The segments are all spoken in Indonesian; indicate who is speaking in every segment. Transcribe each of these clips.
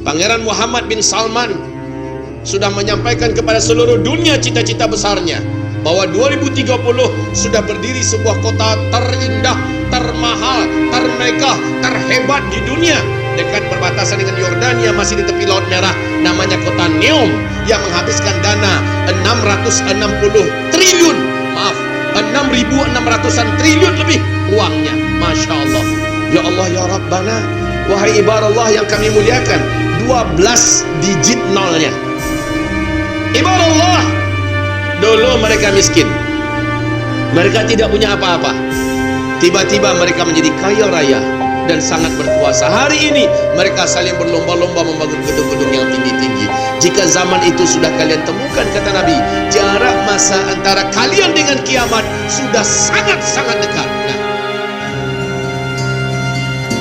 Speaker 1: Pangeran Muhammad bin Salman sudah menyampaikan kepada seluruh dunia cita-cita besarnya, bahwa 2030 sudah berdiri sebuah kota terindah, termahal, termegah, terhebat di dunia, dekat perbatasan dengan Yordania, masih di tepi Laut Merah, namanya kota Neom, yang menghabiskan dana 660 triliun, maaf, 6.600-an triliun lebih uangnya. Masya Allah. Ya Allah ya Rabbana, wahai ibarallah yang kami muliakan, 12 digit nolnya. Ibarallah, dulu mereka miskin, mereka tidak punya apa-apa, tiba-tiba mereka menjadi kaya raya dan sangat berkuasa. Hari ini mereka saling berlomba-lomba membangun gedung-gedung yang tinggi-tinggi. Jika zaman itu sudah kalian temukan, kata Nabi, jarak masa antara kalian dengan kiamat sudah sangat-sangat dekat.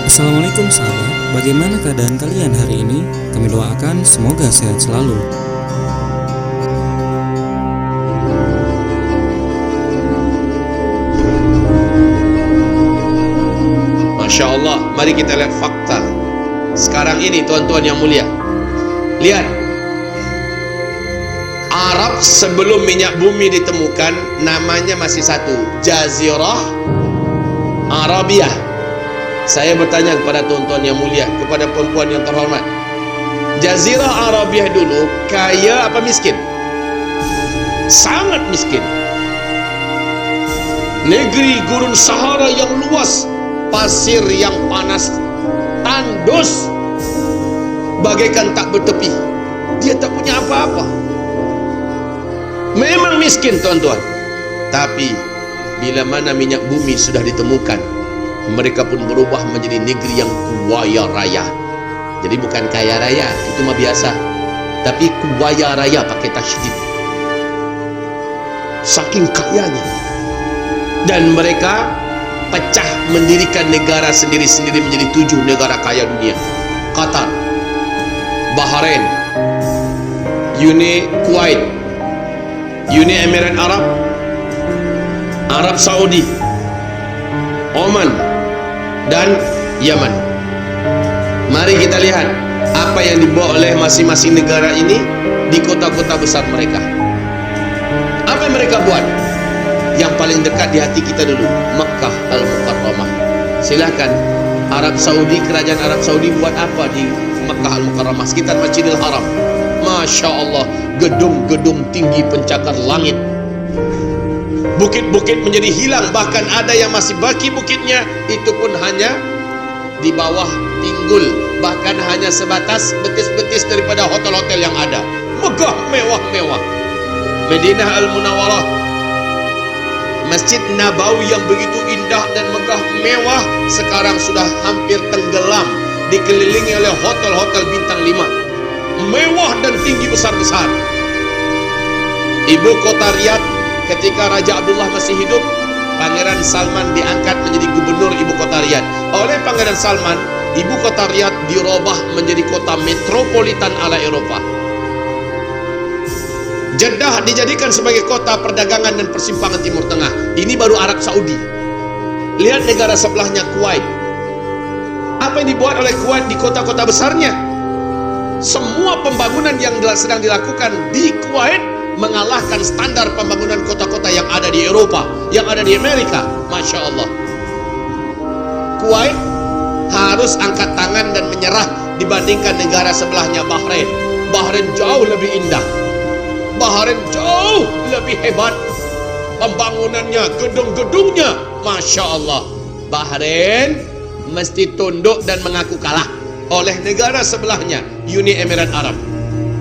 Speaker 2: Assalamualaikum sahabat, bagaimana keadaan kalian hari ini? Kami doakan semoga sehat selalu.
Speaker 1: Masya Allah, mari kita lihat fakta sekarang ini, tuan-tuan yang mulia. Lihat, Arab sebelum minyak bumi ditemukan namanya masih satu, Jazirah Arabia. Saya bertanya kepada tuan-tuan yang mulia, kepada perempuan yang terhormat, Jazirah Arabia dulu kaya apa miskin? Sangat miskin. Negeri gurun Sahara yang luas, pasir yang panas, tandus, bagaikan tak bertepi. Dia tak punya apa-apa. Memang miskin, tuan-tuan. Tapi bila mana minyak bumi sudah ditemukan, mereka pun berubah menjadi negeri yang kaya raya. Jadi bukan kaya raya, itu mah biasa, tapi kaya raya pakai tasydid. Saking kayanya. Dan mereka pecah mendirikan negara sendiri-sendiri menjadi 7 negara kaya dunia. Qatar, Bahrain, Uni Kuwait, Uni Emirat Arab, Arab Saudi, Oman, dan Yaman. Mari kita lihat apa yang dibawa oleh masing-masing negara ini di kota-kota besar mereka. Apa yang mereka buat? Yang paling dekat di hati kita dulu, Makkah Al-Mukarramah. Silakan, Arab Saudi, kerajaan Arab Saudi buat apa di Makkah Al-Mukarramah, sekitar Masjidil Haram? Masya Allah, gedung-gedung tinggi pencakar langit. Bukit-bukit menjadi hilang, bahkan ada yang masih baki bukitnya, itu pun hanya di bawah pinggul, bahkan hanya sebatas betis-betis daripada hotel-hotel yang ada. Megah, mewah-mewah. Madinah Al-Munawwarah, Masjid Nabawi yang begitu indah dan megah mewah, sekarang sudah hampir tenggelam, dikelilingi oleh hotel-hotel bintang 5, mewah dan tinggi besar-besar. Ibu kota Riyadh, ketika Raja Abdullah masih hidup, Pangeran Salman diangkat menjadi gubernur ibu kota Riyadh. Oleh Pangeran Salman, ibu kota Riyadh dirubah menjadi kota metropolitan ala Eropa. Jeddah dijadikan sebagai kota perdagangan dan persimpangan Timur Tengah. Ini baru Arab Saudi. Lihat negara sebelahnya, Kuwait. Apa yang dibuat oleh Kuwait di kota-kota besarnya? Semua pembangunan yang sedang dilakukan di Kuwait mengalahkan standar pembangunan kota-kota yang ada di Eropa, yang ada di Amerika. Masya Allah. Kuwait harus angkat tangan dan menyerah dibandingkan negara sebelahnya, Bahrain. Bahrain jauh lebih indah, Bahrain jauh lebih hebat pembangunannya, gedung-gedungnya. Masya Allah. Bahrain mesti tunduk dan mengaku kalah oleh negara sebelahnya, Uni Emirat Arab,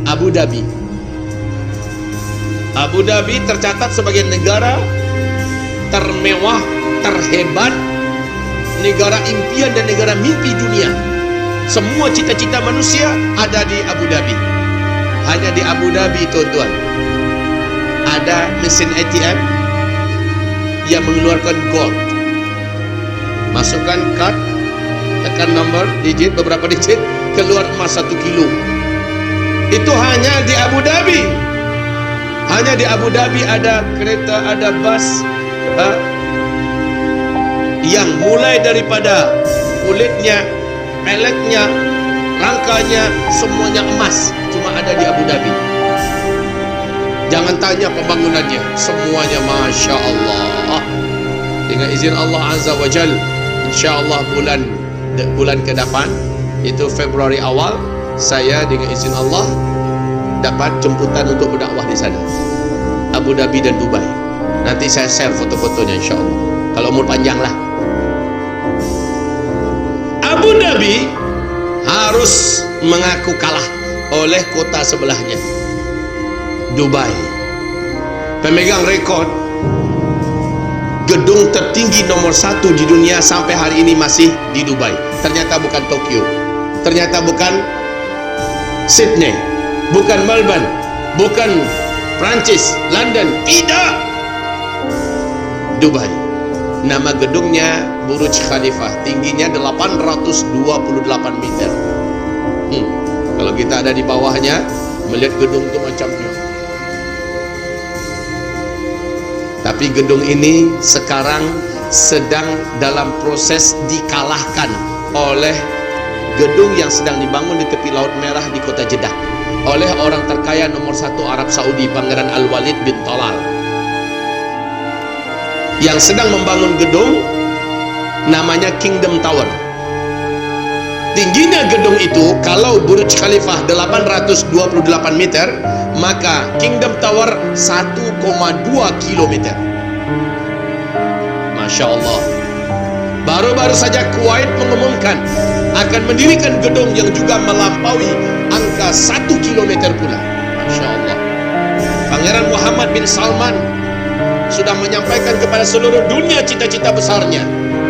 Speaker 1: Abu Dhabi. Abu Dhabi tercatat sebagai negara termewah, terhebat, negara impian dan negara mimpi dunia. Semua cita-cita manusia ada di Abu Dhabi. Hanya di Abu Dhabi, tuan-tuan, ada mesin ATM yang mengeluarkan gold. Masukkan kad, tekan nomor, digit, beberapa digit, keluar emas 1 kilo. Itu hanya di Abu Dhabi. Hanya di Abu Dhabi ada kereta, ada bus yang mulai daripada kulitnya, peleknya, rangkanya semuanya emas, cuma ada di Abu Dhabi. Jangan tanya pembangunannya, semuanya Masya Allah. Dengan izin Allah Azza wa Jal, insya Allah bulan ke depan, itu Februari awal, saya dengan izin Allah dapat jemputan untuk berdakwah di sana, Abu Dhabi dan Dubai. Nanti saya share foto-fotonya insya Allah, kalau umur panjang lah. Abu Dhabi harus mengaku kalah oleh kota sebelahnya, Dubai. Pemegang rekor gedung tertinggi nomor 1 di dunia sampai hari ini masih di Dubai. Ternyata bukan Tokyo, ternyata bukan Sydney, bukan Melbourne, bukan Prancis, London, tidak, Dubai. Nama gedungnya Burj Khalifah, tingginya 828 meter. Kalau kita ada di bawahnya, melihat gedung itu macamnya. Tapi gedung ini sekarang sedang dalam proses dikalahkan oleh gedung yang sedang dibangun di tepi Laut Merah di kota Jeddah oleh orang terkaya nomor 1 Arab Saudi, Pangeran Al-Walid bin Talal, yang sedang membangun gedung namanya Kingdom Tower. Tingginya gedung itu, kalau Burj Khalifah 828 meter, maka Kingdom Tower 1,2 kilometer. Masya Allah. Baru-baru saja Kuwait mengumumkan akan mendirikan gedung yang juga melampaui angka 1 kilometer pula. Masya Allah. Pangeran Muhammad bin Salman sudah menyampaikan kepada seluruh dunia cita-cita besarnya,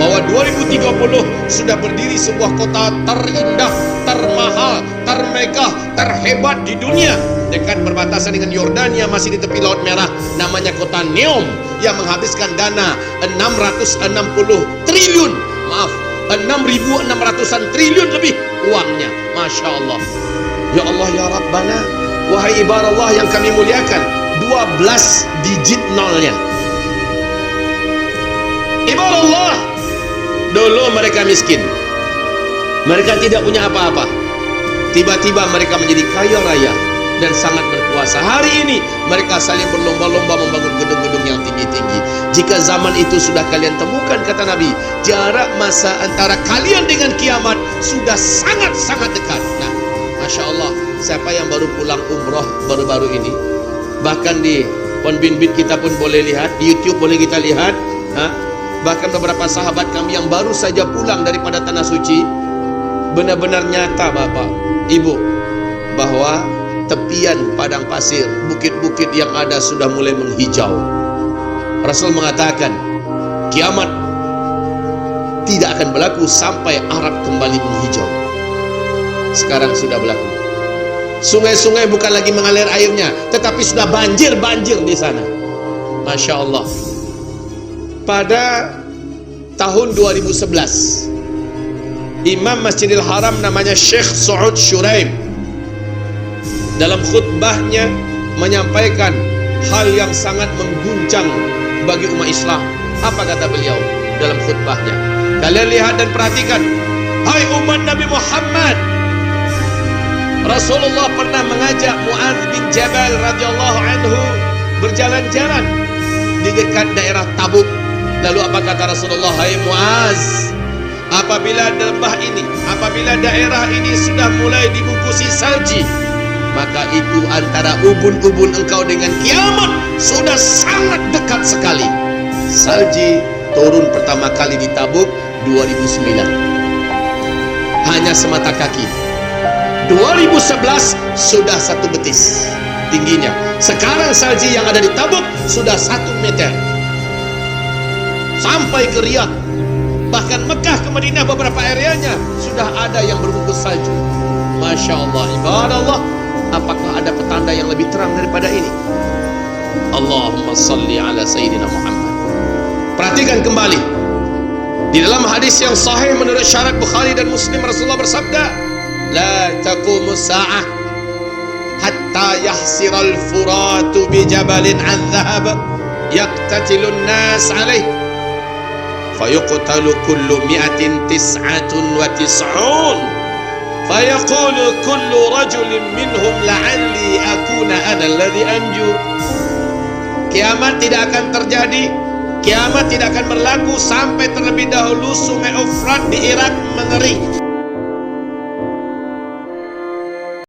Speaker 1: bahwa 2030 sudah berdiri sebuah kota terindah, termahal, termegah, terhebat di dunia, dekat perbatasan dengan Yordania, masih di tepi Laut Merah, namanya kota Neom, yang menghabiskan dana 660 triliun, maaf, 6.600-an triliun lebih uangnya. Masya Allah. Ya Allah ya Rabbana, wahai ibarat Allah yang kami muliakan, 12 digit nolnya. Ibarat Allah, dulu mereka miskin, mereka tidak punya apa-apa, tiba-tiba mereka menjadi kaya raya dan sangat berkuasa. Hari ini mereka saling berlomba-lomba membangun gedung-gedung yang tinggi-tinggi. Jika zaman itu sudah kalian temukan, kata Nabi, jarak masa antara kalian dengan kiamat sudah sangat-sangat dekat. Nah, Masya Allah, siapa yang baru pulang umroh baru-baru ini, bahkan di Pon Bin Bin kita pun boleh lihat, di YouTube boleh kita lihat, bahkan beberapa sahabat kami yang baru saja pulang daripada Tanah Suci, benar-benar nyata Bapak, Ibu, bahwa tepian padang pasir, bukit-bukit yang ada sudah mulai menghijau. Rasul mengatakan, kiamat tidak akan berlaku sampai Arab kembali menghijau. Sekarang sudah berlaku. Sungai-sungai bukan lagi mengalir airnya, tetapi sudah banjir-banjir di sana. Masya Allah. Pada tahun 2011, Imam Masjidil Haram namanya Syekh Saud Shuraim dalam khutbahnya menyampaikan hal yang sangat mengguncang bagi umat Islam. Apa kata beliau dalam khutbahnya? Kalian lihat dan perhatikan. Hai umat Nabi Muhammad, Rasulullah pernah mengajak Mu'adz bin Jabal radhiyallahu anhu berjalan-jalan di dekat daerah Tabuk. Lalu apa kata Rasulullah? Hai Mu'adz, apabila lembah ini, apabila daerah ini sudah mulai dibungkusi salji, maka itu antara ubun-ubun engkau dengan kiamat sudah sangat dekat sekali. Salji turun pertama kali di Tabuk 2009, hanya semata kaki. 2011 sudah 1 betis tingginya. Sekarang salji yang ada di Tabuk sudah 1 meter sampai ke Riyadh. Bahkan Mekah ke Madinah beberapa areanya sudah ada yang berbungkus salju. Masya Allah, ibadah Allah, apakah ada petanda yang lebih terang daripada ini? Allahumma salli ala Sayyidina Muhammad. Perhatikan kembali, di dalam hadis yang sahih menurut syarat Bukhari dan Muslim, Rasulullah bersabda, la taqumus sa'ah hatta yahsiral furatu bi jabalin an dhahab yaqtatilun nas alaih fayuqtalu kullu mi'atin tis'atun wa tis'un fayaqulu kullu rajulin minhum la'alli akuna ana alladhi anju. Kiamat tidak akan terjadi, kiamat tidak akan berlaku sampai terlebih dahulu Sungai Efrat di Irak mengering.